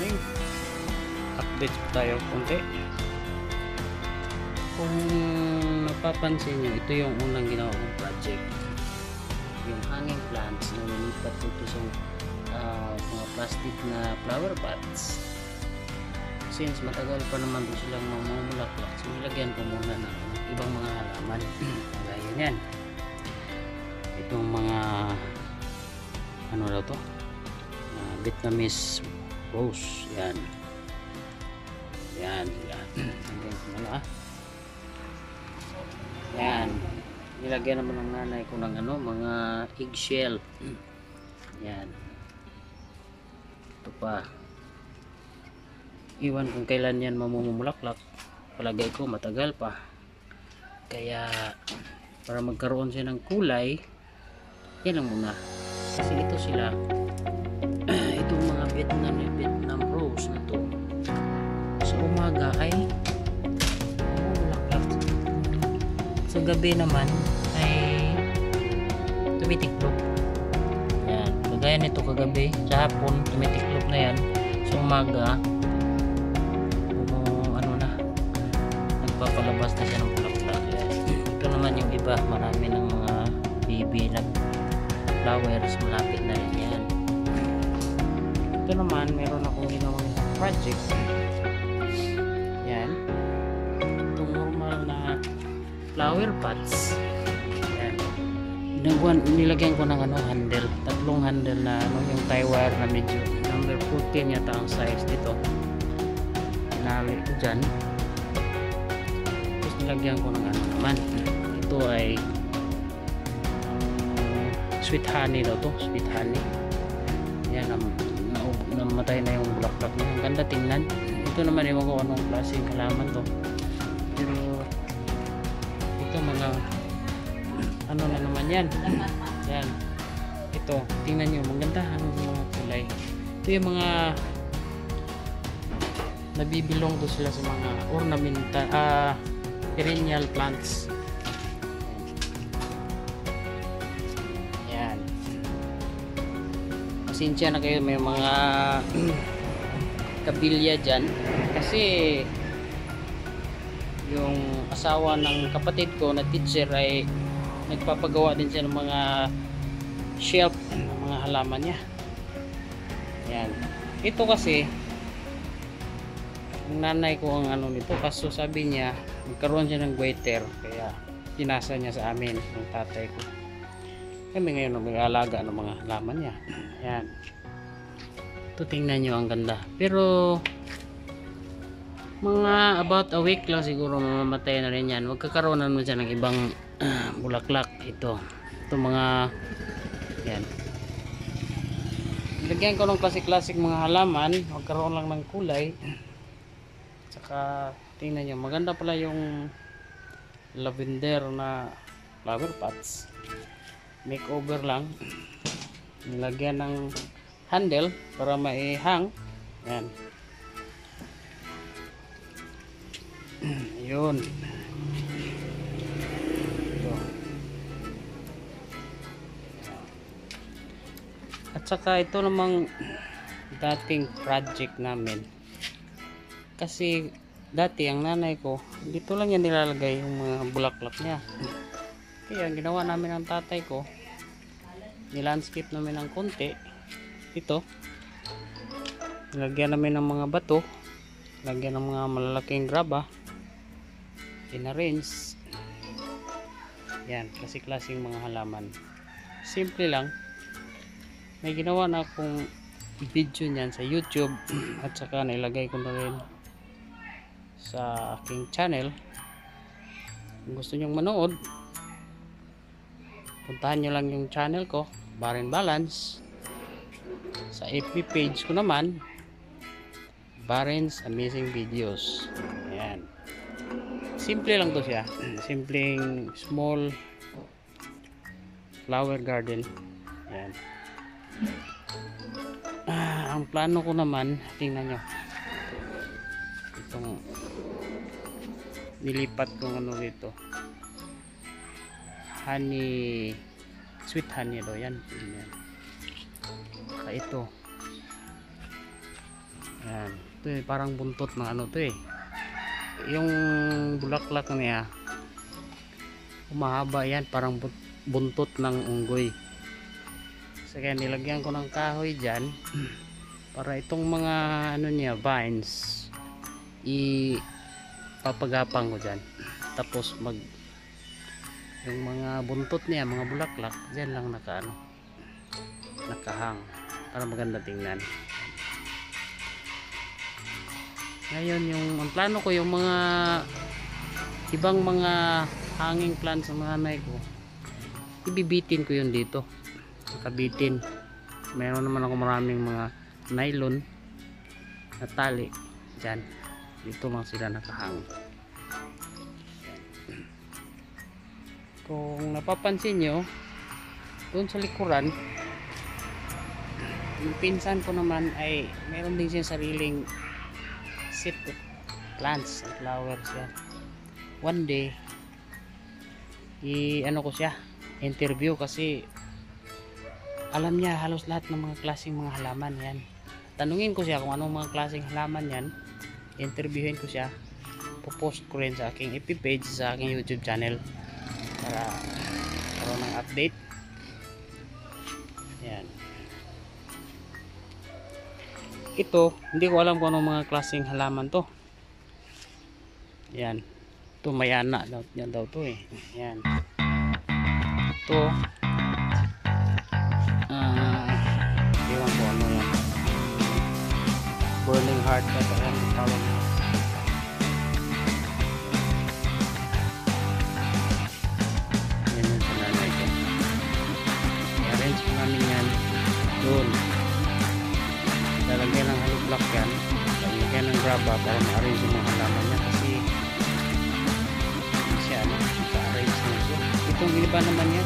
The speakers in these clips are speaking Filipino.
morning. Update tayo konti. Kung napapansin nyo, ito yung unang ginawa kong project. Yung hanging plants na nilipat dito sa mga plastic na flower pots. Since matagal pa naman doon silang mamumulaklak, so nilagyan ko muna ng ibang mga halaman. Gaya yan. Itong mga ano daw to? Vietnamese rose. Yan. Yan. Hanggang kumala. Yan. Nilagyan naman ng nanay ko ng mga eggshell. Yan. Ito pa. Iwan kung kailan yan mamumulaklak. Palagay ko matagal pa. Kaya para magkaroon siya ng kulay, yan lang muna. Kasi ito sila. Itong mga Vietnam rose na to. Sa umaga ay mamumulaklak. Sa gabi naman ay tumitiklop. Yan. Kagaya nito kagabi. Sa hapon tumitiklop na yan. Sa umaga papalabas na siya ng bulaklak. Ito naman yung iba, marami ng mga baby na flowers, malapit na rin yan. Ito naman, meron akong ginawang project. Yan. Itong normal na flower pots. Yan. Nilagyan ko ng handle. Tatlong handle na yung tie wire na medyo number 14 yata ang size dito. Pinali ko dyan. Lagyan ko ng naman. Ito ay sweet honey daw to. Sweet honey. Yan, namatay na yung bulaklak niya. Ang ganda tingnan. Ito naman yung mga anong klaseng halaman to. Pero ito mga ano na naman yan. Yan. Ito, tingnan nyo. Maganda ang mga kulay. Ito yung mga nabibilong to sila sa mga ornamental perennial plants. Yan. Pasensya na kayo, may mga kabilya dyan. Kasi yung asawa ng kapatid ko na teacher ay nagpapagawa din siya ng mga shelf ng mga halaman niya. Yan. Ito kasi ang nanay ko ang nito, kaso sabi niya magkaroon siya ng waiter, kaya pinasa niya sa amin ng tatay ko. Kami ngayon mag-aalaga ng mga halaman niya. Yan. Ito tingnan nyo, ang ganda. Pero mga about a week lang siguro mamamatay na rin yan. Magkakaroon naman siya ng ibang bulaklak. Ito mga yan. Lagyan ko ng classic mga halaman, magkaroon lang ng kulay. Tsaka tingnan nyo, maganda pala yung lavender na flower pots. Makeover lang. Nilagyan ng handle para maihang. Yan. Yun. Ito. At saka ito namang dating project namin. Kasi dati ang nanay ko dito lang yan nilalagay yung mga bulaklak niya. Kaya ang ginawa namin ng tatay ko, nilandscape namin ng konti ito, nilagyan namin ng mga bato, lagyan ng mga malalaking graba, inarrange. Yan, klaseng mga halaman. Simple lang. May ginawa na akong video niyan sa YouTube at saka nilagay ko na rin sa aking channel. Kung gusto nyong manood, puntahan nyo lang yung channel ko, Barren Balance. Sa FB page ko naman, Barren's Amazing Videos. Ayan. Simple lang to siya. Simpleng small flower garden. Ayan. Ang plano ko naman, tingnan nyo. Itong nilipat kong dito, honey, sweet honey daw yan. Saka ito, yan, Ito parang buntot ng ano to yung bulaklak niya umahaba yan, parang buntot ng unggoy. So kaya nilagyan ko ng kahoy dyan para itong mga ano niya, vines papagapang ko dyan, tapos yung mga buntot niya, mga bulaklak dyan lang nakahang para maganda tingnan. Ngayon ang plano ko, yung mga ibang mga hanging plants sa mga nanay ko, ibibitin ko yun dito, nakabitin. Meron naman ako maraming mga nylon na tali dyan, dito lang sila nakahang. Kung napapansin nyo, doon sa likuran, yung pinsan ko naman ay meron din siyang sariling set of plants and flowers yan. One day ano ko siya interview, kasi alam niya halos lahat ng mga klaseng mga halaman yan. Tanungin ko siya kung anong mga klaseng halaman yan, interviewin ko siya, popost ko rin sa aking FB page, sa aking YouTube channel para karoon ng update. Yan. Ito, hindi ko alam kung anong mga klaseng halaman to. Yan. Ito mayana daw, yan daw to Yan. Ito ewan ko ano yan. Burning heart ito yan tawag. Yan yung sa nanay ko. I-arrange ko namin yan doon. Lalagyan ng hollow block yan, lalagyan ng graba para ma-arrange yung mga halaman niya, kasi siya naka-arrange na siya. Itong iba naman niya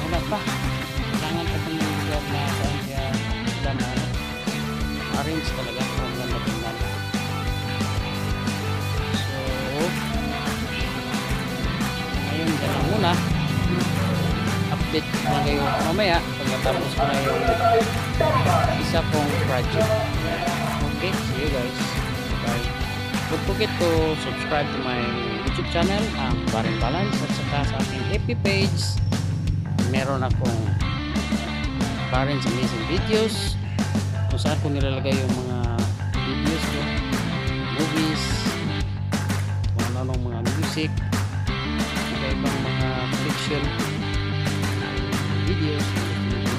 wala pa, kailangan pa itong mga lugar na saan siya sila na arrange talaga kung ganda tingnan. So ngayon dyan lang muna, update ko na kayo mamaya pagkatapos ko na yung isa kong project. Okay, see you guys. Bye. Don't forget to subscribe to my YouTube channel, ang Barin Balance, at saka sa aking FB page. Meron akong Barin's Amazing Videos kung saan ko nilalagay yung mga videos ko, movies, kung anong mga music, ibang mga collection videos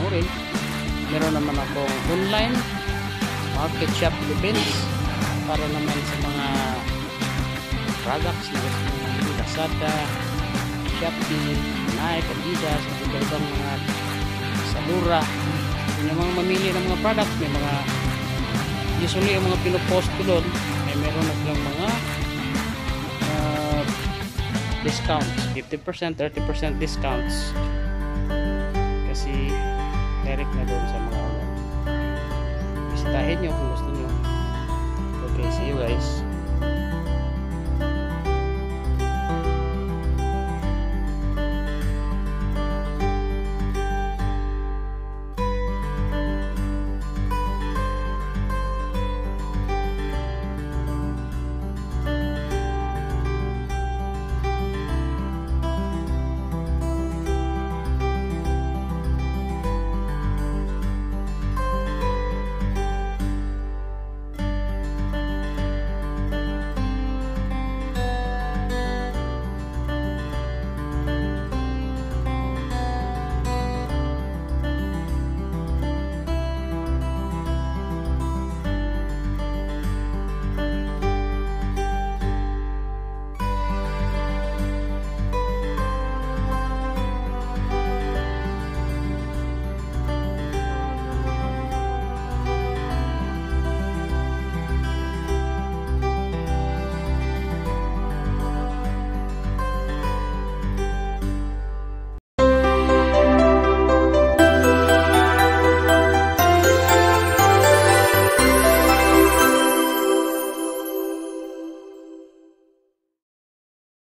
na rin. Meron naman akong online market shop events para naman sa mga products na gusto nyo nabili, Lazada, Shopee, Nike, Adidas, at ibang mga Salura. Yung mga mamili ng mga products, may mga usually yung mga pinopost ko doon ay meron na silang mga discounts, 50%, 30% discounts, kasi direct na doon sa mga bisitahin nyo kung gusto nyo. Okay, see you guys.